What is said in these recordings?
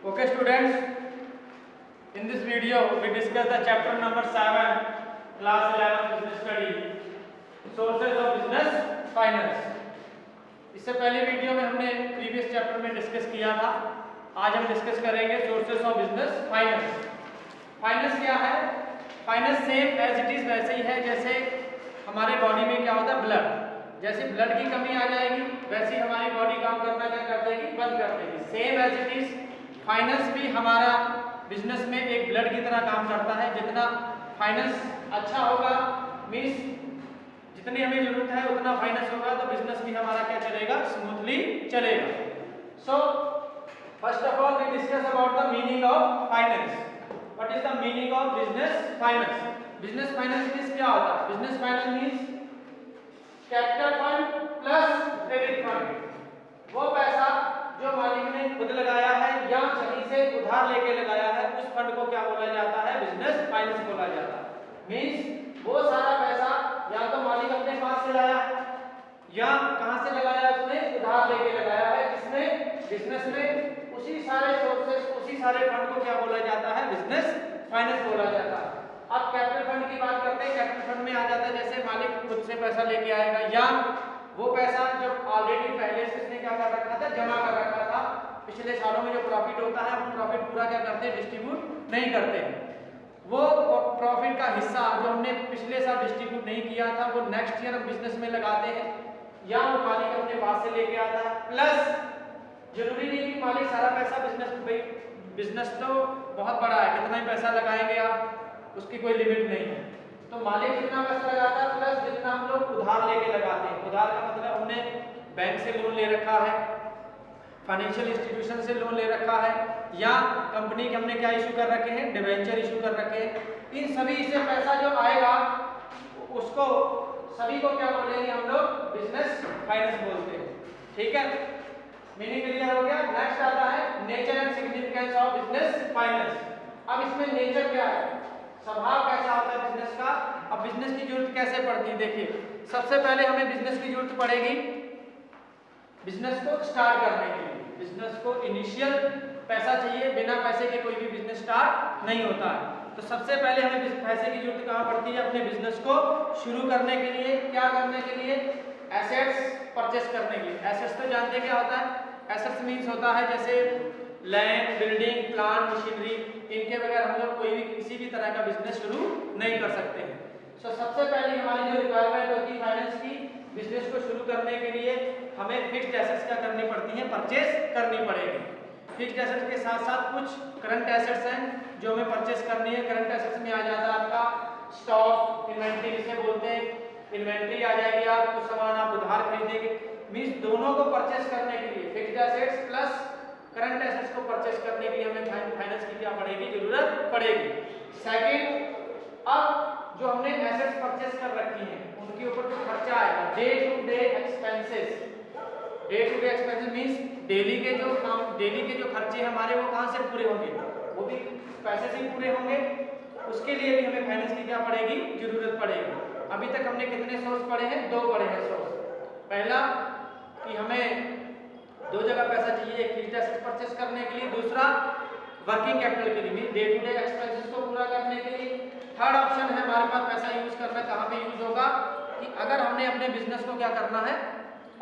Okay students, in this video we discuss the chapter number 7, class 11 business study, sources of business finance. इससे पहले video में हमने previous chapter में discuss किया था। आज हम डिस्कस करेंगे sources of business finance. Finance क्या है? Finance same as it is वैसे ही है जैसे हमारे बॉडी में क्या होता है, ब्लड। जैसे ब्लड की कमी आ जाएगी वैसे ही हमारी बॉडी काम करना क्या कर देगी, बंद कर देगी। Same as it is finance भी हमारा बिजनेस में एक ब्लड की तरह काम करता है। जितना फाइनेंस अच्छा होगा, मीन्स जितनी हमें जरूरत है उतना फाइनेंस होगा तो बिजनेस भी हमारा क्या चलेगा, स्मूथली चलेगा। So first of all we discuss about the meaning of finance. What is the meaning of business finance? Business finance means क्या होता है? Business finance means capital fund plus credit fund. वो पैसा जो मालिक ने खुद लगाया है या कहीं से उधार लेके लगाया है, उस फंड को क्या बोला जाता है? बिजनेस फाइनेंस बोला जाता है। मींस वो सारा पैसा या तो मालिक अपने पास से लाया है या कहां से लगाया, उसने उधार लेके लगाया है। किसने? बिजनेस में। उसी सारे सोर्सेस, उसी सारे फंड को क्या बोला जाता है? बिजनेस फाइनेंस बोला जाता है। अब कैपिटल फंड की बात करते हैं। कैपिटल फंड में आ जाता है जैसे मालिक खुद से पैसा लेके आएगा या वो पैसा जो ऑलरेडी पहले से उसने क्या कर रखा था, जमा कर रखा था। पिछले सालों में जो प्रॉफिट होता है वो प्रॉफिट पूरा क्या करते हैं, डिस्ट्रीब्यूट नहीं करते हैं। वो प्रॉफिट का हिस्सा जो हमने पिछले साल डिस्ट्रीब्यूट नहीं किया था वो नेक्स्ट ईयर हम बिजनेस में लगाते हैं या वो मालिक अपने पास से लेके आता है। प्लस जरूरी नहीं कि मालिक सारा पैसा बिजनेस तो बहुत बड़ा है, कितना ही पैसा लगाएंगे आप, उसकी कोई लिमिट नहीं है। तो मालिक जितना पैसा लगाता है प्लस जितना हम लोग उधार लेके लगाते हैं। उधार का मतलब हमने बैंक से लोन ले रखा है, फाइनेंशियल इंस्टीट्यूशन से लोन ले रखा है या कंपनी के हमने क्या इशू कर रखे हैं, डिवेंचर इशू कर रखे हैं। इन सभी से पैसा जो आएगा उसको सभी को क्या बोलेंगे हम लोग? बिजनेस फाइनेंस बोलते हैं। ठीक है, मीनिंग क्लियर हो गया। नेक्स्ट आता है nature and significance of business finance. अब इसमें नेचर क्या है, स्वभाव कैसा होता है बिजनेस का। अब बिजनेस की जरूरत कैसे पड़ती है, देखिए सबसे पहले हमें बिजनेस की जरूरत पड़ेगी बिजनेस को स्टार्ट करने के लिए। बिजनेस को इनिशियल पैसा चाहिए, बिना पैसे के कोई भी बिजनेस स्टार्ट नहीं होता है। तो सबसे पहले हमें पैसे की जरूरत कहाँ पड़ती है? अपने बिजनेस को शुरू करने के लिए। क्या करने के लिए? एसेट्स परचेस करने के लिए। एसेट्स तो जानते क्या होता है? एसेट्स मीन्स होता है जैसे लैंड, बिल्डिंग, प्लांट, मशीनरी। इनके बगैर हम लोग कोई भी किसी भी तरह का बिजनेस शुरू नहीं कर सकते हैं। सो सबसे पहले हमारी जो रिक्वायरमेंट होती है फाइनेंस की, बिजनेस को शुरू करने के लिए हमें फिक्स्ड एसेट्स क्या करनी पड़ती है? परचेस करनी पड़ेगी। फिक्स्ड एसेट्स के साथ साथ कुछ करंट एसेट्स हैं जो हमें परचेस करनी है। करंट एसेट्स में आ जाता है आपका स्टॉक, इन्वेंट्री जिसे बोलते हैं। इन्वेंट्री आ जाएगी, आप कुछ सामान आप उधार खरीदेंगे। मींस दोनों को परचेस करने के लिए fixed assets plus current assets को परचेस करने के लिए हमें फाइनेंस की क्या पड़ेगी, जरूरत पड़ेगी। सेकंड, अब जो हमने एसेट्स परचेस कर रखी हैं उनके ऊपर जो खर्चा आएगा, day to day expenses. Day to day expenses means daily के जो खर्चे हमारे वो कहां से पूरे होंगे? वो भी पैसे से ही पूरे होंगे। उसके लिए भी हमें फाइनेंस की क्या पड़ेगी, जरूरत पड़ेगी। अभी तक हमने कितने सोर्स पढ़े हैं? 2 पढ़े हैं सोर्स। पहला कि हमें 2 जगह पैसा चाहिए, एक फिक्स्ड एसेट परचेस करने के लिए, दूसरा वर्किंग कैपिटल के लिए, डे टू डे एक्सपेंसेस को पूरा करने के लिए। थर्ड ऑप्शन है हमारे पास पैसा यूज करना। कहाँ पे यूज होगा? कि अगर हमने अपने बिजनेस को क्या करना है,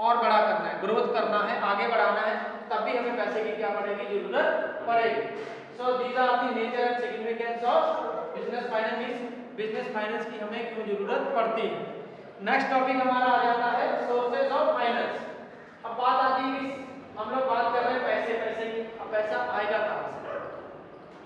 और बड़ा करना है, ग्रोथ करना है, आगे बढ़ाना है, तब भी हमें पैसे की क्या पड़ेगी, जरूरत पड़ेगी। So these are the nature and significance of business finance. Business finance की हमें क्यों जरूरत पड़ती है। नेक्स्ट टॉपिक हमारा आ जाता है सोर्सेज ऑफ फाइनेंस। अब बात आती है कि हम लोग बात कर रहे हैं पैसे की। अब पैसा आएगा कहां से?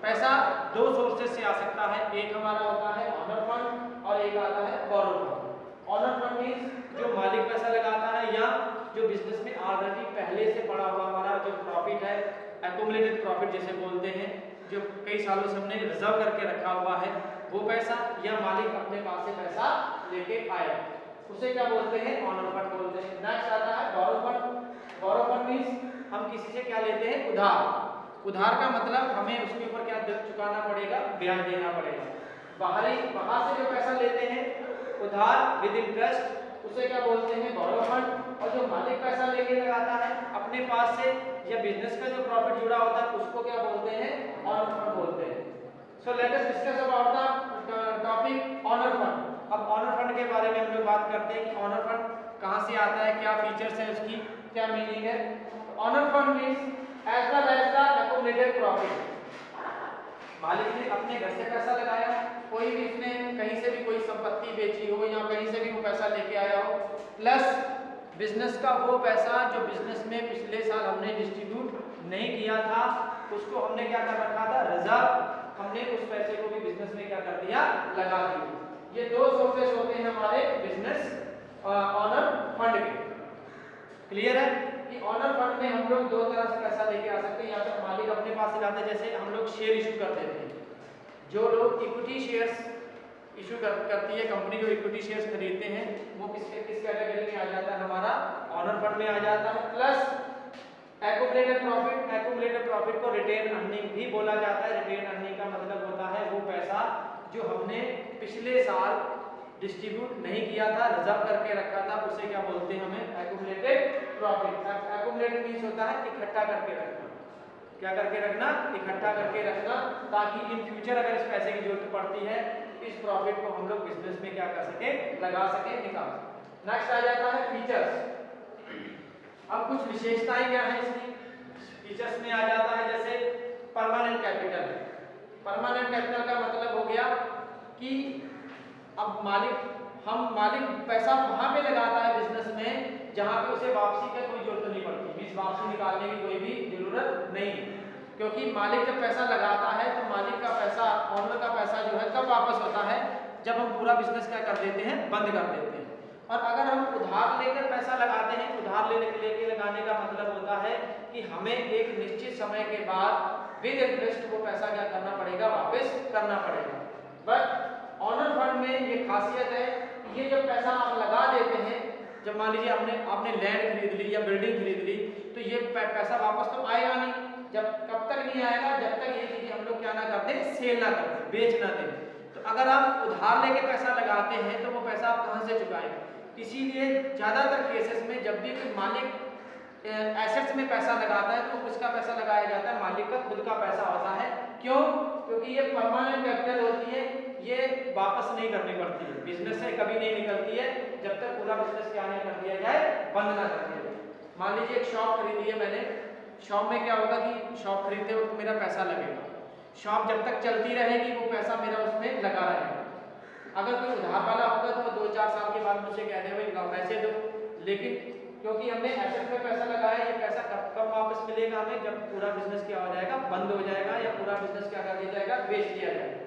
पैसा 2 सोर्सेज से आ सकता है। एक हमारा होता है ऑनर फंड और एक आता है बोरो फंड। ऑनर फंड मींस जो मालिक पैसा लगाता है या जो बिजनेस में ऑलरेडी पहले से पड़ा हुआ हमारा जो प्रॉफिट है, एक्यूमुलेटेड प्रॉफिट जिसे बोलते हैं, जो कई सालों से हमने रिजर्व करके रखा हुआ है, वो पैसा या मालिक अपने पास से पैसा लेके आया, उसे क्या बोलते हैं? ऑनर फंड बोलते हैं। नेक्स्ट आता है बोरो फंड। बोरो फंड मींस हम किसी से क्या लेते हैं? उधार। उधार का मतलब हमें उसके ऊपर क्या चुकाना पड़ेगा? ब्याज देना पड़ेगा। बाहर से जो पैसा लेते हैं उधार विद इंटरेस्ट, उसे क्या बोलते हैं? बोरो फंड। और जो मालिक पैसा लेके लगाता है अपने पास से या बिजनेस का जो प्रॉफिट जुड़ा होता है उसको क्या बोलते हैं? ऑनर फंड बोलते हैं। So let us discuss about the topic owner fund. अब ऑनर फंड के बारे में हम लोग बात करते हैं कि ऑनर फंड कहां से आता है, क्या फीचर्स है उसकी, क्या मीनिंग है। Owner fund means as well as the accumulated profit. मालिक ने अपने घर से पैसा लगाया, कोई भी इसने कहीं से भी कोई संपत्ति बेची हो या कहीं से भी वो पैसा लेके आया हो, प्लस बिजनेस का वो पैसा जो बिजनेस में पिछले साल हमने डिस्ट्रीब्यूट नहीं किया था उसको हमने क्या कर रखा था? रिजर्व। हमने उस पैसे को भी बिजनेस में क्या कर दिया? लगा दिया। ये दो सोर्सेस होते हैं हमारे बिजनेस ऑनर फंड के। क्लियर है कि ऑनर फंड में हम लोग दो तरह से पैसा लेके आ सकते हैं। या तो मालिक अपने पास से लाते हैं, जैसे हम लोग शेयर इशू कर देते हैं। जो लोग इक्विटी शेयर्स इशू करती है कंपनी, जो इक्विटी शेयर्स खरीदते हैं वो किस कैटेगरी में आ जाता है? हमारा ऑनर फंड में आ जाता है। Plus accumulated profit. Accumulated profit को रिटेन अर्निंग भी बोला जाता है। रिटेन अर्निंग का मतलब होता है वो पैसा जो हमने पिछले साल डिस्ट्रीब्यूट नहीं किया था, रिजर्व करके रखा था, उसे क्या बोलते हैं? हमें एक्युमुलेटेड प्रॉफिट। एक्युमुलेटेड मींस होता है इकट्ठा करके रखना। क्या करके रखना? इकट्ठा करके रखना, ताकि इन फ्यूचर अगर इस पैसे की जरूरत पड़ती है इस प्रॉफिट को हम लोग बिजनेस में क्या कर सके? लगा सके, निकाल सके। नेक्स्ट आ जाता है फीचर्स। अब कुछ विशेषताएं क्या है इसकी? फीचर्स में आ जाता है जैसे परमानेंट कैपिटल। परमानेंट कैपिटल का मतलब हो गया कि अब मालिक पैसा वहां पे लगाता है बिजनेस में जहां पे उसे वापसी की कोई जरूरत नहीं पड़ती, मींस वापसी निकालने की कोई भी जरूरत नहीं। क्योंकि मालिक जब पैसा लगाता है तो मालिक का पैसा, ऑनर का पैसा जो है कब वापस होता है? जब हम पूरा बिजनेस क्या कर देते हैं? बंद कर देते हैं। और अगर हम उधार लेकर पैसा लगाते हैं, उधार लेके लगाने का मतलब होता है कि हमें एक निश्चित समय के बाद विद इंटरेस्ट वो पैसा क्या करना पड़ेगा? वापस करना पड़ेगा। बट ऑनर फंड में ये खासियत है कि ये जब पैसा आप लगा देते हैं, जब मान लीजिए आपने लैंड खरीद ली या बिल्डिंग खरीद ली, तो ये पैसा वापस तो आएगा नहीं। जब कब तक नहीं आएगा? जब तक ये चीजें हम लोग क्या ना कर दें? सेल ना कर दें, बेच ना दें। तो अगर आप उधार लेके पैसा लगाते हैं तो वो पैसा आप कहां से चुकाएंगे? इसीलिए ज्यादातर केसेस में जब भी कोई मालिक एसेट्स में पैसा लगाता है तो किसका पैसा लगाया जाता है? मालिक का खुद का पैसा होता है। क्यों? क्योंकि ये परमानेंट कैपिटल होती है, ये वापस नहीं करनी पड़ती है, बिजनेस से कभी नहीं निकलती है जब तक पूरा बिजनेस क्या नहीं कर दिया जाए? बंद ना कर दिया जाए। मान लीजिए एक शॉप खरीदी है मैंने, शॉप में क्या होगा कि शॉप खरीदते वक्त मेरा पैसा लगेगा, शॉप जब तक चलती रहेगी वो पैसा मेरा उसमें लगा रहेगा। अगर कोई उधार वाला होगा तो 2-4 साल के बाद मुझे कह दे भाई पैसे दो, लेकिन क्योंकि हमने एसेट में पैसा लगाया, ये पैसा कब वापस मिलेगा हमें? जब पूरा बिजनेस क्या हो जाएगा? बंद हो जाएगा, या पूरा बिजनेस क्या कर दिया जाएगा? बेच दिया जाएगा।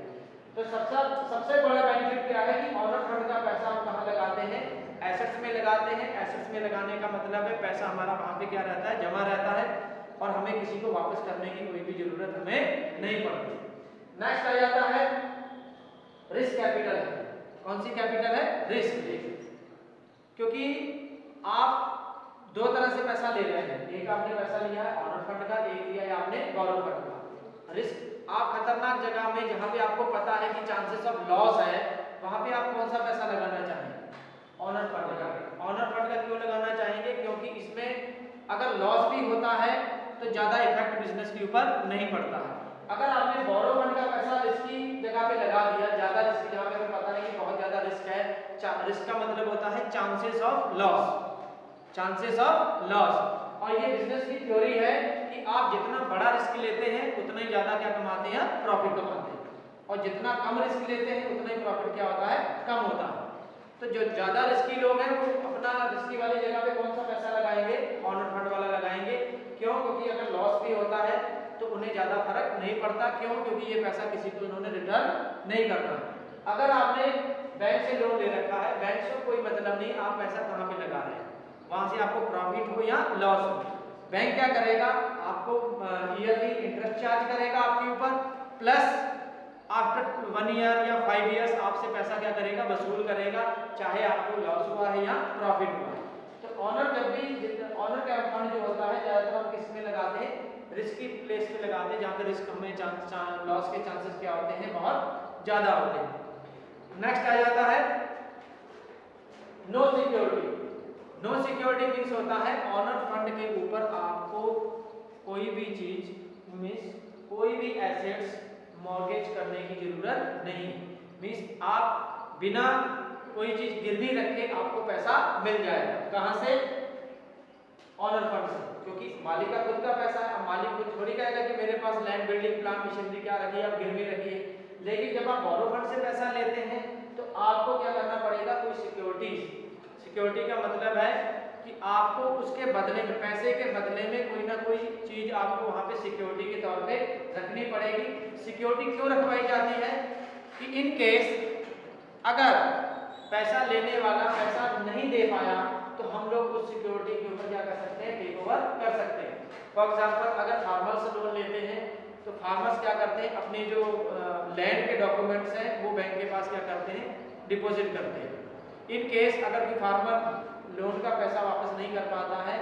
तो सबसे बड़ा बेनिफिट क्या है कि ऑनर फंड का पैसा हम कहाँ लगाते हैं? एसेट्स में लगाते हैं। एसेट्स में लगाने का मतलब है पैसा हमारा वहाँ पे क्या रहता है? जमा रहता है, और हमें किसी को वापस करने की कोई भी जरूरत हमें नहीं पड़ती। नेक्स्ट आ जाता है रिस्क कैपिटल। कौन सी कैपिटल है? रिस्क। क्योंकि आप दो तरह से पैसा ले रहे हैं, एक आपने पैसा लिया है ऑनर फंड का, एक लिया है आपने बोरो फंड का। रिस्क आप खतरनाक जगह में जहां पे आपको पता है कि चांसेस ऑफ लॉस है, वहां पे आप कौन सा पैसा लगाना चाहेंगे? ऑनर फंड का। ऑनर फंड का क्यों लगाना चाहेंगे? क्योंकि इसमें अगर लॉस भी होता है तो ज्यादा इफेक्ट बिजनेस के ऊपर नहीं पड़ता है। अगर आपने बोरो फंड का पैसा रिस्की जगह पे लगा दिया, ज्यादा रिस्क जहां पे हमें पता नहीं कि बहुत ज्यादा रिस्क है, रिस्क का मतलब होता है chances of loss, chances of loss. और ये बिजनेस की थ्योरी है कि आप जितना बड़ा रिस्क लेते हैं उतना ही ज्यादा क्या कमाते हैं? प्रॉफिट कमाते हैं। और जितना कम रिस्क लेते हैं उतना ही प्रॉफिट क्या होता है? कम होता है। तो जो ज्यादा रिस्की लोग हैं वो अपना रिस्की वाली जगह पे कौन सा पैसा लगाएंगे? ऑनर फंड वाला लगाएंगे। क्यों? क्योंकि अगर लॉस भी होता है तो उन्हें ज्यादा फर्क नहीं पड़ता। क्यों? क्योंकि ये पैसा किसी को इन्होंने रिटर्न नहीं करना। अगर आपने बैंक से लोन ले रखा है, बैंक से कोई मतलब नहीं आप पैसा कहाँ पे लगा रहे हैं, वहां से आपको प्रॉफिट हो या लॉस हो, बैंक क्या करेगा? आपको ईयरली इंटरेस्ट चार्ज करेगा आपके ऊपर, प्लस आफ्टर 1 ईयर या 5 इयर्स आपसे पैसा क्या करेगा? वसूल करेगा, चाहे आपको लॉस हुआ है या प्रॉफिट हुआ है। तो ऑनर जब भी ऑनर का फंड जो होता है ज्यादातर हम किस में लगाते हैं? रिस्की प्लेस पे लगाते हैं, जहाँ पे रिस्क हमें लॉस के चांसेस क्या होते हैं? बहुत ज्यादा होते हैं। नेक्स्ट आ जाता है no security. No security means होता है ऑनर फंड के ऊपर आपको कोई भी चीज मीन्स कोई भी एसेट्स मॉर्गेज करने की जरूरत नहीं। मीन्स आप बिना कोई चीज गिरवी रखे आपको पैसा मिल जाएगा। कहां से? ऑनर फंड से, क्योंकि मालिक का खुद का पैसा है। अब मालिक खुद थोड़ी कहेगा कि मेरे पास लैंड, बिल्डिंग, प्लांट, मशीनरी क्या रखी है, आप गिरवी रखिए। लेकिन जब आप बोरो फंड से पैसा लेते हैं तो आपको क्या करना पड़ेगा? कोई सिक्योरिटी का मतलब है कि आपको उसके बदले में, पैसे के बदले में कोई ना कोई चीज आपको वहां पे सिक्योरिटी के तौर पे रखनी पड़ेगी। सिक्योरिटी क्यों रखवाई जाती है? कि इन केस अगर पैसा लेने वाला पैसा नहीं दे पाया तो हम लोग उस सिक्योरिटी के ऊपर क्या कर सकते हैं? टेक ओवर कर सकते हैं। फॉर एग्जांपल अगर फार्मर से लोन लेते हैं तो फार्मर्स क्या करते हैं? अपने जो लैंड के डॉक्यूमेंट्स हैं वो बैंक के पास क्या करते हैं? डिपॉजिट करते हैं। इन केस अगर कोई फार्मर लोन का पैसा वापस नहीं कर पाता है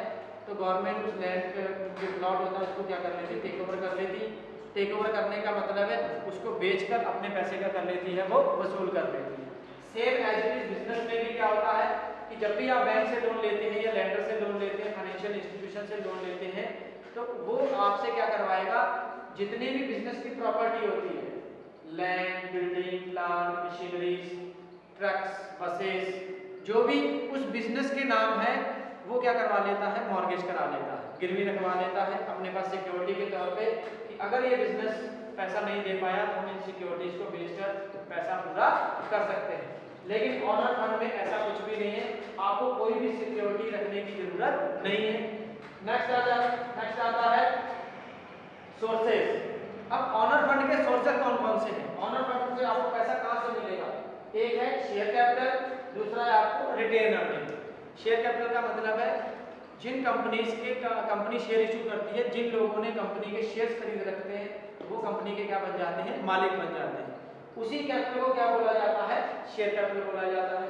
तो गवर्नमेंट उस लैंड पे जो प्लॉट होता है उसको क्या कर लेती? टेक ओवर कर लेती। टेक ओवर करने का मतलब है उसको बेचकर अपने पैसे का कर लेती है, वो वसूल कर लेती है। Same as it is business में भी क्या होता है कि जब भी आप बैंक से लोन लेते हैं या लेंडर से लोन लेते हैं, फाइनेंशियल इंस्टीट्यूशन से लोन लेते हैं, तो वो आपसे क्या करवाएगा? जितनी भी बिजनेस की प्रॉपर्टी होती है, land, building, plant, machineries, trucks, buses, जो भी उस बिजनेस के नाम है वो क्या करवा लेता है? मॉर्गेज करा लेता है, गिरवी रखवा लेता है अपने पास सिक्योरिटी के तौर पे कि अगर ये बिजनेस पैसा नहीं दे पाया तो हम इन सिक्योरिटीज को बेचकर पैसा पूरा कर सकते हैं। लेकिन ऑनर फंड में ऐसा कुछ भी नहीं है, आपको कोई भी सिक्योरिटी रखने की जरूरत नहीं है। नेक्स्ट आता है सोर्सेज। अब ऑनर फंड के सोर्सेज कौन कौन से हैं? ऑनर फंड से आपको पैसा कहां से मिलेगा? एक है शेयर कैपिटल, दूसरा है आपको रिटेन अर्निंग। शेयर कैपिटल का मतलब है जिन कंपनीज के कंपनी शेयर इशू करती है, जिन लोगों ने कंपनी के शेयर्स खरीद रखते हैं वो कंपनी के क्या बन जाते हैं? मालिक बन जाते हैं। उसी कैपिटल को क्या बोला जाता है? शेयर कैपिटल बोला जाता है।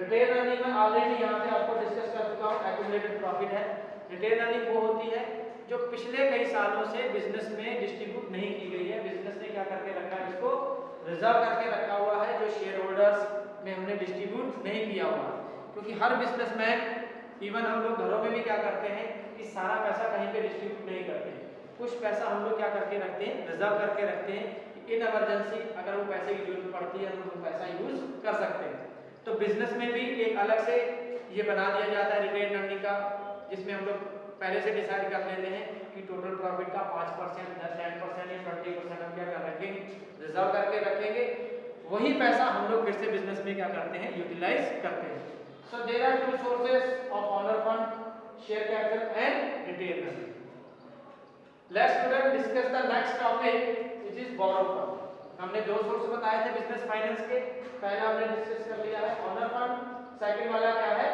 रिटेन अर्निंग में ऑलरेडी यहाँ पे आपको डिस्कस कर चुका हूँ, एक्यूमुलेटेड प्रॉफिट है। रिटेन अर्निंग वो होती है जो पिछले कई सालों से बिजनेस में डिस्ट्रीब्यूट नहीं की गई है। बिजनेस ने क्या करके रखा है? इसको रिजर्व करके रखा हुआ है, जो शेयर होल्डर्स में हमने डिस्ट्रीब्यूट नहीं किया हुआ। क्योंकि हर बिजनेसमैन, इवन हम लोग घरों में भी क्या करते हैं कि सारा पैसा कहीं पे डिस्ट्रीब्यूट नहीं करते हैं। कुछ पैसा हम लोग क्या करके रखते हैं? रिजर्व करके रखते हैं कि इन इमरजेंसी अगर वो पैसे की जरूरत पड़ती है तो वो पैसा यूज कर सकते हैं। तो बिजनेस में भी एक अलग से ये बना दिया जाता है रिटेन अर्निंग का, जिसमें हम लोग पहले से डिसाइड कर लेते हैं कि टोटल प्रॉफिट का 5%, 10% या 20% हम क्या कर रखेंगे? रिजर्व करके रखेंगे। वही पैसा हम लोग फिर से बिजनेस में क्या करते हैं? यूटिलाइज करते हैं। So there are two sources of honor fund, share capital and retain earning. Let's student discuss the next topic which is borrow fund. हमने दो सोर्स बताए थे बिजनेस फाइनेंस के, पहला हमने डिस्कस कर लिया है ऑनर फंड, सेकंड वाला क्या है?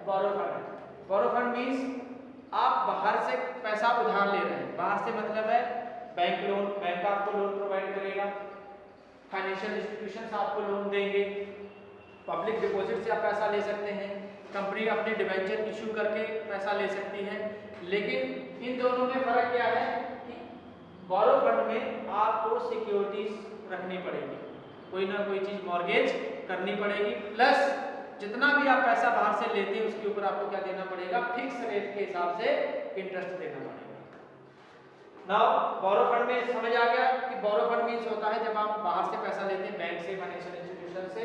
बोरो फंड। बोरो फंड मींस आप बाहर से पैसा उधार ले रहे हैं। बाहर से मतलब है बैंक लोन, बैंक आपको लोन प्रोवाइड करेगा, फाइनेंशियल इंस्टीट्यूशंस आपको लोन देंगे, पब्लिक डिपॉजिट से आप पैसा ले सकते हैं, कंपनी अपने डिबेंचर इशू करके पैसा ले सकती है। लेकिन इन दोनों में फर्क क्या है कि बोरो फंड में आपको सिक्योरिटीज रखनी पड़ेगी, कोई ना कोई चीज मॉर्गेज करनी पड़ेगी, प्लस जितना भी आप पैसा बाहर से लेते हैं उसके ऊपर आपको क्या देना पड़ेगा? फिक्स रेट के हिसाब से इंटरेस्ट देना पड़ेगा। नाउ बोरो फंड में समझ आ गया कि बोरो फंड मींस होता है जब आप बाहर से पैसा लेते हैं बैंक से, फाइनेंशियल इंस्टीट्यूशन से,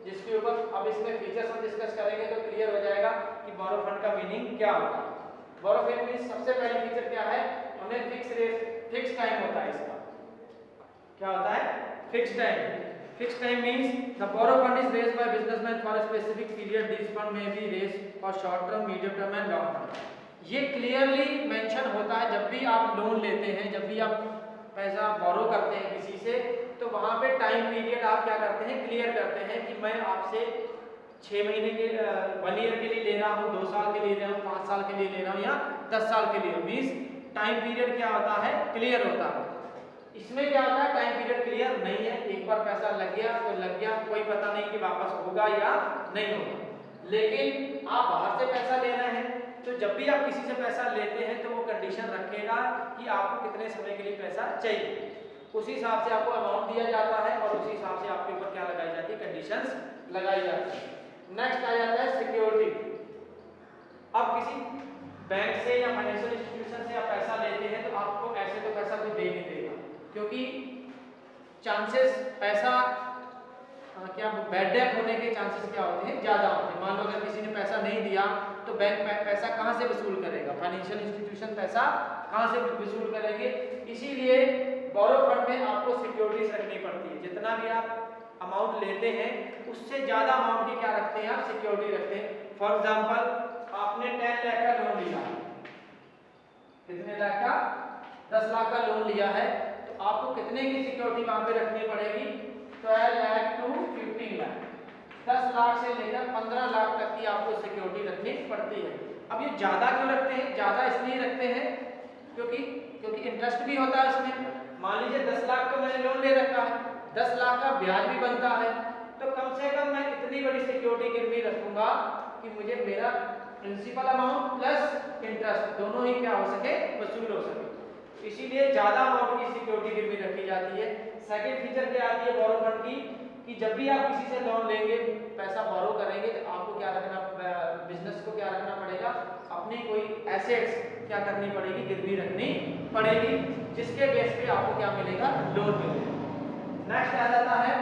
जिसके ऊपर अब इसमें फीचर्स हम डिस्कस करेंगे तो क्लियर हो जाएगा कि बोरो फंड का मीनिंग क्या होता है। बोरो फंड मींस सबसे पहली फीचर क्या है? हमें फिक्स रेट, फिक्स टाइम होता है इसका। क्या होता है? Fix time. Fix time means the borrow fund is raised by businessman for a specific period. This fund may be raised for short term, medium term and long term. ये clearly mention होता है जब भी आप loan लेते हैं, जब भी आप पैसा बोरो करते हैं किसी से, तो वहां पे टाइम पीरियड आप क्या करते हैं? क्लियर करते हैं कि मैं आपसे 6 महीने के 1 ईयर के लिए ले रहा हूँ, 2 साल के लिए ले रहा हूँ, 5 साल के लिए ले रहा हूँ या 10 साल के लिए। मींस टाइम पीरियड क्या होता है? क्लियर होता है। इसमें क्या होता है? टाइम पीरियड क्लियर नहीं है, एक बार पैसा लग गया तो लग गया, कोई पता नहीं कि वापस होगा या नहीं होगा। लेकिन आप बाहर से पैसा ले रहे हैं तो जब भी आप किसी से पैसा लेते हैं तो वो कंडीशन रखेगा कि आपको कितने समय के लिए पैसा चाहिए, उसी हिसाब से आपको अमाउंट दिया जाता है और उसी हिसाब से आपके ऊपर क्या लगाई जाती है? कंडीशंस लगाई जाती है। नेक्स्ट आ जाता है सिक्योरिटी। अब किसी बैंक से या फाइनेंशियल इंस्टीट्यूशन से आप पैसा लेते हैं तो आपको ऐसे तो पैसा कोई दे नहीं देगा, क्योंकि चांसेस पैसा क्या बैड डेट होने के चांसेस क्या होते हैं, ज़्यादा होते हैं। मान लो अगर किसी ने पैसा नहीं दिया तो बैंक पैसा कहाँ से वसूल करेगा, फाइनेंशियल इंस्टीट्यूशन पैसा कहाँ से वसूल करेंगे। इसीलिए बोरो फंड में आपको सिक्योरिटीज रखनी पड़ती है। जितना भी आप अमाउंट लेते हैं उससे ज़्यादा अमाउंट की क्या रखते हैं आप, सिक्योरिटी रखते हैं। फॉर एग्जाम्पल आपने 10 लाख का लोन लिया, कितने लाख का, 10 लाख का लोन लिया है, तो आपको कितने की सिक्योरिटी वहां पे रखनी पड़ेगी, 12 लाख टू 15 लाख, 10 लाख से लेकर 15 लाख तक की आपको सिक्योरिटी रखनी पड़ती है। अब ये ज्यादा क्यों रखते हैं, ज्यादा इसलिए रखते हैं क्योंकि इंटरेस्ट भी होता है इसमें। मान लीजिए 10 लाख का मैंने लोन ले रखा है, 10 लाख का ब्याज भी बनता है, तो कम से कम मैं इतनी बड़ी सिक्योरिटी गिरवी रखूंगा कि मुझे मेरा प्रिंसिपल अमाउंट प्लस इंटरेस्ट दोनों ही क्या हो सके, वसूल हो सके। इसीलिए ज्यादा अमाउंट की सिक्योरिटी गिरवी रखी जाती है। सेकंड फीचर क्या आती है बोरो फंड की, कि जब भी आप किसी से लोन लेंगे, पैसा बोरो करेंगे, तो आपको क्या रखना, बिजनेस को क्या रखना पड़ेगा, अपनी कोई एसेट्स क्या करनी पड़ेगी, गिरवी रखनी पड़ेगी, जिसके बेस पे आपको क्या मिलेगा, लोन मिलेगा। नेक्स्ट आ जाता है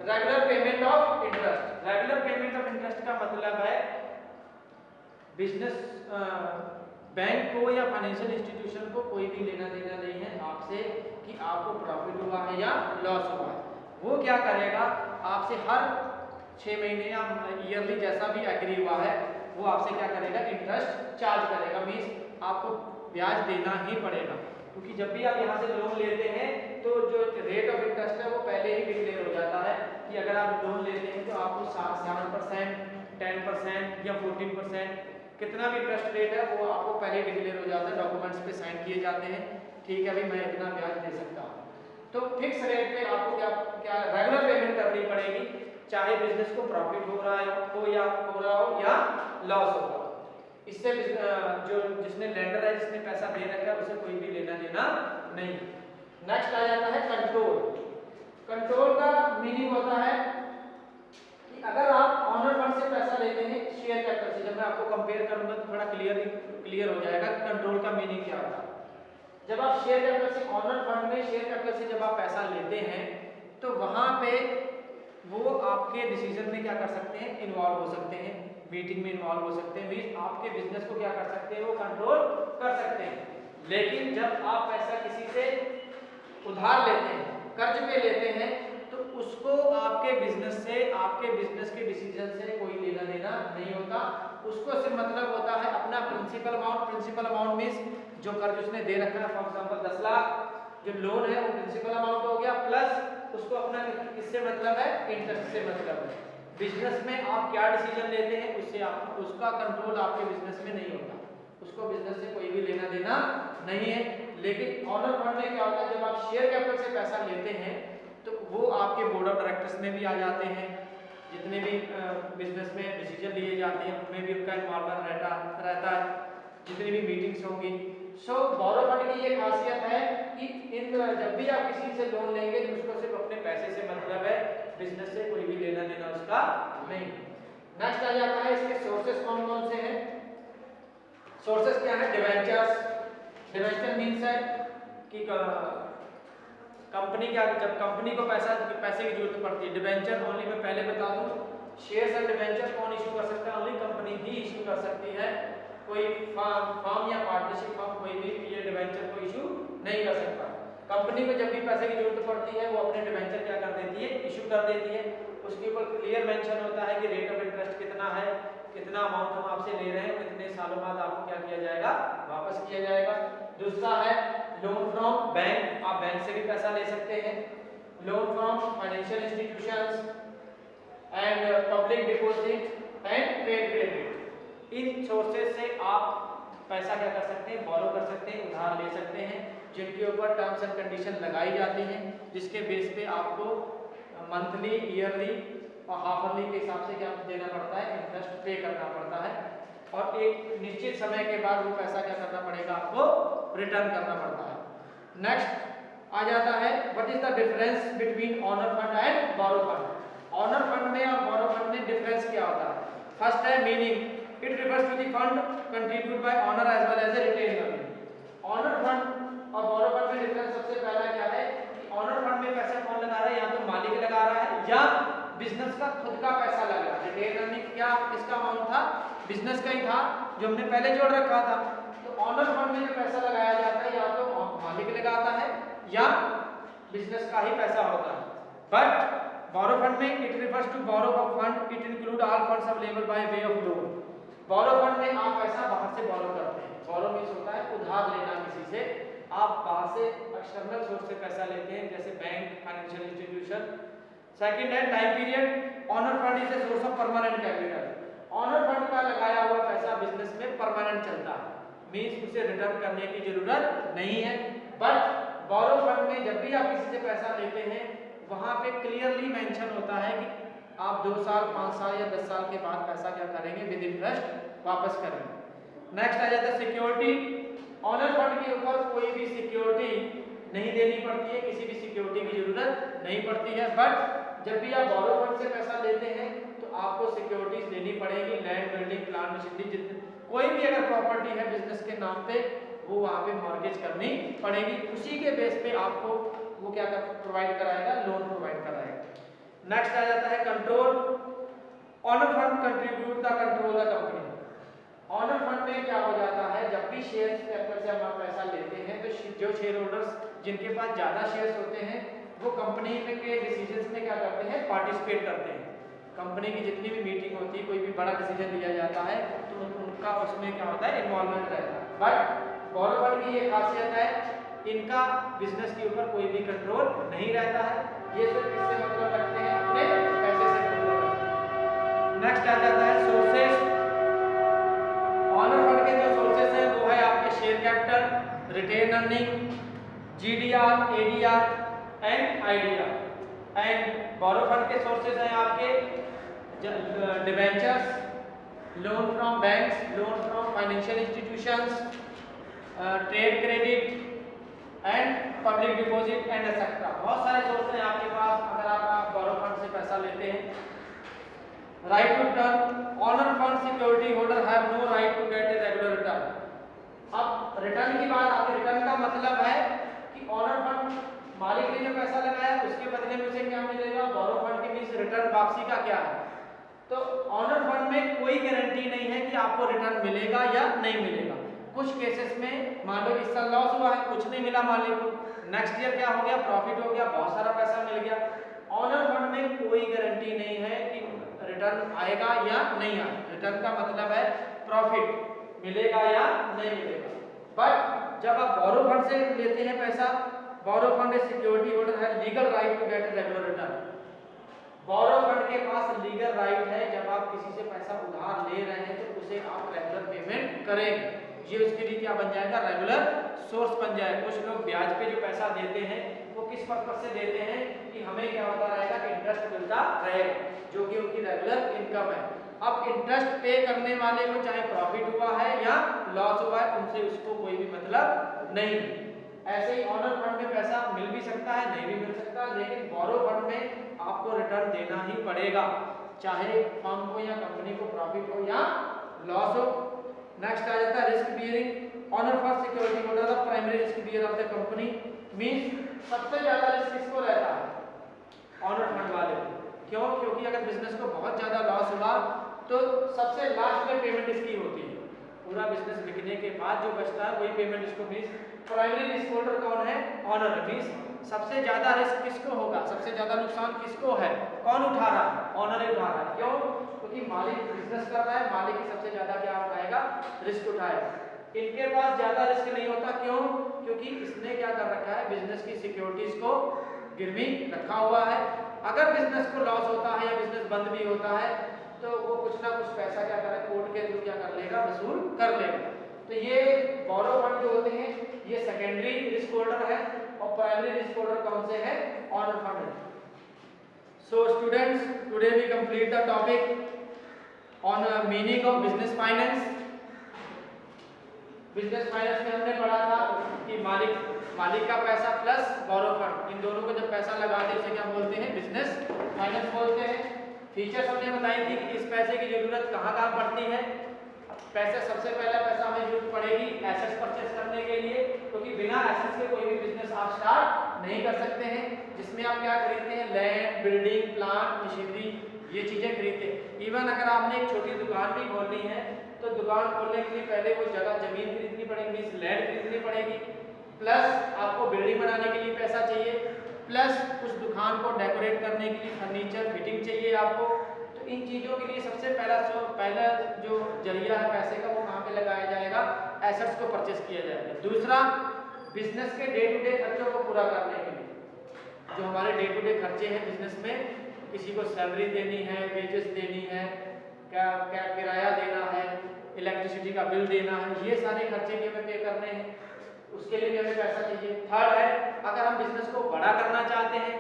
regular payment of interest. Regular payment of interest का मतलब है बिजनेस बैंक को या फाइनेंशियल इंस्टीट्यूशन को कोई भी लेना देना नहीं है आपसे कि आपको प्रॉफिट हुआ है या लॉस हुआ है। वो क्या करेगा, आपसे हर 6 महीने या ईयरली जैसा भी एग्री हुआ है वो आपसे क्या करेगा, इंटरेस्ट चार्ज करेगा। मीन्स आपको ब्याज देना ही पड़ेगा, क्योंकि जब भी आप यहाँ से लोन लेते हैं तो जो रेट ऑफ इंटरेस्ट है वो पहले ही डिक्लेयर हो जाता है कि अगर आप लोन लेते हैं तो आपको 7%, 10% या 14%, कितना भी इंटरेस्ट रेट है वो आपको पहले डिक्लेयर हो जाता है, डॉक्यूमेंट्स पे साइन किए जाते हैं, ठीक है भाई मैं इतना ब्याज दे सकता हूँ। तो फिक्स रेट पे आपको क्या रेगुलर पेमेंट करनी पड़ेगी, चाहे बिजनेस को प्रॉफिट हो रहा हो या लॉस हो रहा हो। इससे जो जिसने लेंडर है, जिसने पैसा दे रखा है, उसे कोई भी लेना देना नहीं। नेक्स्ट आ जाता है कंट्रोल। कंट्रोल का मीनिंग होता है कि अगर आप ऑनर फंड से पैसा लेते हैं शेयर कैपिटल से, जब मैं आपको कंपेयर करूंगा तो थोड़ा क्लियर हो जाएगा कि कंट्रोल का मीनिंग क्या होता है। जब आप शेयर कैपिटल से, ऑनर फंड में शेयर कैपिटल से जब आप पैसा लेते हैं तो वहां पे वो आपके डिसीजन में क्या कर सकते हैं, इन्वॉल्व हो सकते हैं, मीटिंग में इन्वॉल्व हो सकते हैं, मीन्स आपके बिजनेस को क्या कर सकते हैं, वो कंट्रोल कर सकते हैं। लेकिन जब आप पैसा किसी से उधार लेते हैं, कर्ज पे लेते हैं, तो उसको आपके बिजनेस से, आपके बिजनेस के डिसीजन से कोई लेना देना नहीं होता। उसको सिर्फ मतलब होता है अपना principal amount. Principal amount means जो कर्ज उसने दे रखा है, फॉर एग्जांपल 10 लाख जो लोन है वो प्रिंसिपल अमाउंट हो गया, प्लस उसको अपना किससे मतलब है, इंटरेस्ट से मतलब है। बिजनेस में आप क्या डिसीजन लेते हैं उससे आप, उसका कंट्रोल आपके बिजनेस में नहीं होता, उसको बिजनेस से कोई भी लेना देना नहीं है। लेकिन ऑनर फंड में क्या होता है, जब आप शेयर कैपिटल से पैसा लेते हैं तो वो आपके बोर्ड ऑफ डायरेक्टर्स में भी आ जाते हैं, जितने भी बिजनेस में डिसीजन लिए जाते हैं उनमें भी उनका इन्वॉल्वमेंट रहता है, जितनी भी मीटिंग्स होंगी। सो बोरो फंड की ये खासियत है कि जब भी आप किसी से लोन लेंगे तो उसको सिर्फ अपने पैसे से मतलब है, बिजनेस से कोई भी लेना देना उसका नहीं। नेक्स्ट आ जाता है इसके सोर्सेस कौन कौन से हैं। सोर्सेस क्या है, डिवेंचर्स। डिवेंचर मीन्स है कि कंपनी क्या, जब कंपनी को पैसे की जरूरत पड़ती है। डिवेंचर ओनली, मैं पहले बता दूं, शेयर्स एंड डिवेंचर कौन इशू कर सकता है, ओनली कंपनी ही इशू कर सकती है। कोई फर्म या पार्टनरशिप फर्म कोई भी ये डिवेंचर को इशू नहीं कर सकता। कंपनी को जब भी पैसे की जरूरत पड़ती है वो अपने डिवेंचर क्या कर देती है, इशू कर देती है। उसके ऊपर क्लियर मेंशन होता है कि रेट ऑफ इंटरेस्ट कितना है, कितना अमाउंट हम आपसे ले रहे हैं, कितने सालों बाद आपको क्या किया जाएगा, वापस किया जाएगा। दूसरा है लोन फ्रॉम बैंक, आप बैंक से भी पैसा ले सकते हैं। Loan from financial institutions and public deposit and trade credit. In sources से आप पैसा क्या कर सकते हैं, बोरो कर सकते हैं, उधार ले सकते हैं, जिनके ऊपर टर्म्स एंड कंडीशन लगाई जाती हैं, जिसके बेस पे आपको मंथली, ईयरली और हाफ ईयरली के हिसाब से क्या देना पड़ता है, इंटरेस्ट पे करना पड़ता है, और एक निश्चित समय के बाद वो पैसा क्या करना पड़ेगा, आपको रिटर्न करना पड़ता है। नेक्स्ट आ जाता है what is the difference between owner fund and borrow fund. Owner fund में और बोरो फंड में डिफरेंस क्या होता है। फर्स्ट है meaning, it refers to the fund contribute by owner as well as a retain earning. Owner fund और borrow fund में difference सबसे पहला क्या है कि ओनर फंड में पैसा कौन लगा रहा है, या तो मालिक लगा रहा है या बिजनेस का खुद का पैसा लग रहा है। रिटेन अर्निंग क्या किसका अमाउंट था, बिजनेस का ही था जो हमने पहले जोड़ रखा था। तो ओनर फंड में जो पैसा लगाया जाता है या तो मालिक लगाता है या बिजनेस का ही पैसा होता है। बट बोरो फंड में it refers to borrow fund, it include all funds available by way of loan. Borrow fund में आप पैसा बाहर से बोरो करते हैं। बोरो मींस होता है उधार लेना किसी से, आप बाहर से एक्सटर्नल सोर्स से पैसा लेते हैं जैसे बैंक, फाइनेंशियल इंस्टीट्यूशन। सेकंड है time period. Owner fund is a source of permanent capital. Owner fund का लगाया हुआ पैसा बिजनेस में परमानेंट चलता है, मींस उसे रिटर्न करने की जरूरत नहीं है। बट बोरो फंड में जब भी आप किसी से पैसा लेते हैं वहां पे क्लियरली मेंशन होता है कि आप 2 साल, 5 साल या 10 साल के बाद पैसा क्या करेंगे, विद इंटरेस्ट वापस करेंगे। नेक्स्ट आ जाता है सिक्योरिटी। ओनर फंड के ऊपर कोई भी सिक्योरिटी नहीं देनी पड़ती है, किसी भी सिक्योरिटी की जरूरत नहीं पड़ती है। बट जब भी आप बोरो फंड से पैसा लेते हैं तो आपको सिक्योरिटीज देनी पड़ेगी। लैंड, बिल्डिंग, प्लांट, मशीनरी, जितने कोई भी अगर प्रॉपर्टी है बिजनेस के नाम पे वो वहाँ पे मॉर्गेज करनी पड़ेगी। उसी के बेस पे आपको वो क्या प्रोवाइड कराएगा, लोन प्रोवाइड कराएगा। नेक्स्ट आ जाता है control. Owner fund contribute the control the company. Owner fund में क्या हो जाता है, जब भी शेयर्स कैपिटल से हम पैसा लेते हैं तो जो शेयर होल्डर्स जिनके पास ज़्यादा शेयर्स होते हैं वो कंपनी में के डिसीजंस में क्या करते हैं, पार्टिसिपेट करते हैं। कंपनी की जितनी भी मीटिंग होती है, कोई भी बड़ा डिसीजन लिया जाता है तो उनका उसमें क्या होता है, इन्वॉल्वमेंट रहता है। बट बोरो फंड की ये खासियत है, इनका बिजनेस के ऊपर कोई भी कंट्रोल नहीं रहता है। ये सिर्फ किससे मतलब रखते हैं, अपने पैसे से मतलब रखते हैं। नेक्स्ट आ जाता है सोर्सेज। ओनर फंड के जो सोर्सेज हैं वो है आपके share capital, retain earning, GDR, ADR and IDR. And borrow fund के सोर्सेज हैं आपके debentures, loan from banks, loan from financial institutions, trade credit and public deposit and etcetera. बहुत सारे सोर्स हैं आपके पास अगर आप बोरो फंड से पैसा लेते हैं। Right to return. Owner fund security holder have no right to get a regular return. अब रिटर्न की बात आती है। रिटर्न का मतलब है कि ओनर फंड मालिक ने जो पैसा लगाया उसके बदले में उसे क्या मिलेगा, बोरो फंड के मींस रिटर्न वापसी का क्या है। तो ऑनर फंड में कोई गारंटी नहीं है कि आपको रिटर्न मिलेगा या नहीं मिलेगा। कुछ केसेस में मान लो इस साल लॉस हुआ है, कुछ नहीं मिला मालिक को, नेक्स्ट ईयर क्या हो गया, प्रॉफिट हो गया, बहुत सारा पैसा मिल गया। ऑनर फंड में कोई गारंटी नहीं है कि रिटर्न आएगा या नहीं आएगा। रिटर्न का मतलब है प्रॉफिट मिलेगा या नहीं मिलेगा। बट जब आप बोरो फंड से लेते हैं पैसा, बोरो फंड सिक्योरिटी होल्डर है legal right to get a regular return. Borrow fund के पास लीगल राइट है, जब आप किसी से पैसा उधार ले रहे हैं तो उसे आप रेगुलर पेमेंट करेंगे। ये उसके लिए क्या बन जाएगा, रेगुलर सोर्स बन जाएगा। कुछ लोग ब्याज पे जो पैसा देते हैं वो किस पर्पज से देते हैं कि हमें क्या होता रहेगा कि इंटरेस्ट मिलता रहेगा, जो कि उनकी रेगुलर इनकम है। अब इंटरेस्ट पे करने वाले को चाहे प्रॉफिट हुआ है या लॉस हुआ है, उनसे उसको कोई भी मतलब नहीं। ऐसे ही ऑनर फंड में पैसा मिल भी सकता है, नहीं भी मिल सकता, लेकिन बोरो फंड में आपको रिटर्न देना ही पड़ेगा, चाहे फर्म को या कंपनी को प्रॉफिट हो या लॉस हो। नेक्स्ट आ जाता है risk bearing. Owner fund security holder the primary risk bear of the company. Means सबसे ज्यादा रिस्क किसको रहता है, ऑनर फंड वाले को। क्यों? क्योंकि अगर बिजनेस को बहुत ज्यादा लॉस हुआ तो सबसे लास्ट में पेमेंट इसकी होती है। पूरा बिजनेस बिकने के बाद जो बचता है वही पेमेंट इसको। मींस प्राइमरी रिस्क होल्डर कौन है, ऑनर। मींस सबसे ज्यादा रिस्क किसको होगा, सबसे ज्यादा नुकसान किसको है, कौन उठा रहा है, ऑनर ही उठा रहा है। क्यों? क्योंकि मालिक बिजनेस कर रहा है, मालिक ही सबसे ज्यादा क्या उठाएगा, रिस्क उठाएगा। इनके पास ज्यादा रिस्क नहीं होता। क्यों? क्योंकि इसने क्या कर रखा है, बिजनेस की सिक्योरिटीज को गिरवी रखा हुआ है। अगर बिजनेस को लॉस होता है या बिजनेस बंद भी होता है तो वो कुछ ना कुछ पैसा क्या करे, कोर्ट के थ्रू क्या कर लेगा, वसूल कर लेगा। तो ये बोरो फंड जो होते हैं ये सेकेंडरी रिस्क होल्डर है और प्राइमरी रिस्क होल्डर कौन से है, ऑनर फंड है। So students, today we complete the topic on meaning of business finance. Business finance में हमने पढ़ा था कि मालिक का पैसा प्लस बोरो फंड, इन दोनों को जब पैसा लगाते हैं उसे क्या बोलते हैं, बिजनेस फाइनेंस बोलते हैं। फीचर्स हमने बताई थी कि इस पैसे की जरूरत कहाँ कहाँ पड़ती है, पैसा सबसे पहला पैसा हमें जरूरत पड़ेगी एसेट्स परचेस करने के लिए, क्योंकि बिना एसेट्स के कोई भी बिजनेस आप स्टार्ट नहीं कर सकते हैं, जिसमें आप क्या खरीदते हैं, लैंड, बिल्डिंग, प्लांट, मशीनरी, ये चीजें खरीदते हैं। इवन अगर आपने एक छोटी दुकान भी खोलनी है तो दुकान खोलने के लिए पहले वो जगह जमीन खरीदनी पड़ेगी, लैंड खरीदनी पड़ेगी, प्लस आपको बिल्डिंग बनाने के लिए पैसा चाहिए, प्लस उस दुकान को डेकोरेट करने के लिए फर्नीचर फिटिंग चाहिए आपको। तो इन चीज़ों के लिए सबसे पहला जो जरिया है पैसे का वो कहाँ पे लगाया जाएगा, एसेट्स को परचेस किया जाएगा। दूसरा, बिजनेस के डे टू डे खर्चों को पूरा करने के लिए, जो हमारे डे टू डे खर्चे हैं बिजनेस में, किसी को सैलरी देनी है, वेजेस देनी है, क्या क्या किराया देना है, इलेक्ट्रिसिटी का बिल देना है, ये सारे खर्चे भी हमें पे करने हैं, उसके लिए भी हमें पैसा चाहिए। थर्ड है, अगर हम बिजनेस को बड़ा करना चाहते हैं,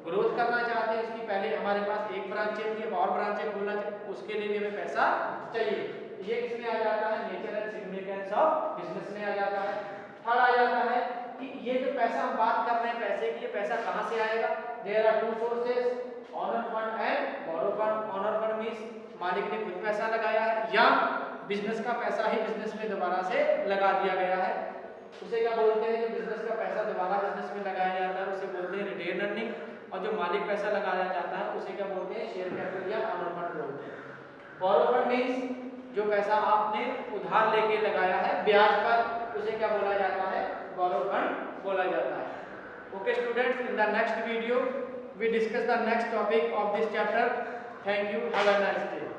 ग्रोथ करना चाहते हैं, उसकी पहले हमारे पास एक ब्रांच चाहिए, और ब्रांचें खोलना चाहिए, उसके लिए भी हमें पैसा चाहिए। ये किसमें आ जाता है, nature and significance of business में आ जाता है। थर्ड आ जाता है कि ये जो पैसा हम बात कर रहे हैं पैसे की, ये पैसा कहाँ से आएगा, there are two sources, owner fund and borrow fund. Owner fund means मालिक ने खुद पैसा लगाया है, या बिजनेस का पैसा ही बिजनेस में दोबारा से लगा दिया गया है, उसे क्या बोलते हैं, जो बिजनेस का पैसा दोबारा बिजनेस में लगाया जाता है उसे बोलते हैं रिटेन अर्निंग, और जो मालिक पैसा लगाया जाता है उसे क्या बोलते हैं, शेयर कैपिटल या ऑनर फंड बोलते हैं। बोरो फंड मींस जो पैसा आपने उधार लेके लगाया है ब्याज पर, उसे क्या बोला जाता है, बोरो फंड बोला जाता है। Okay students, in the next video we discuss the next topic of this chapter. Thank you. Have a nice day.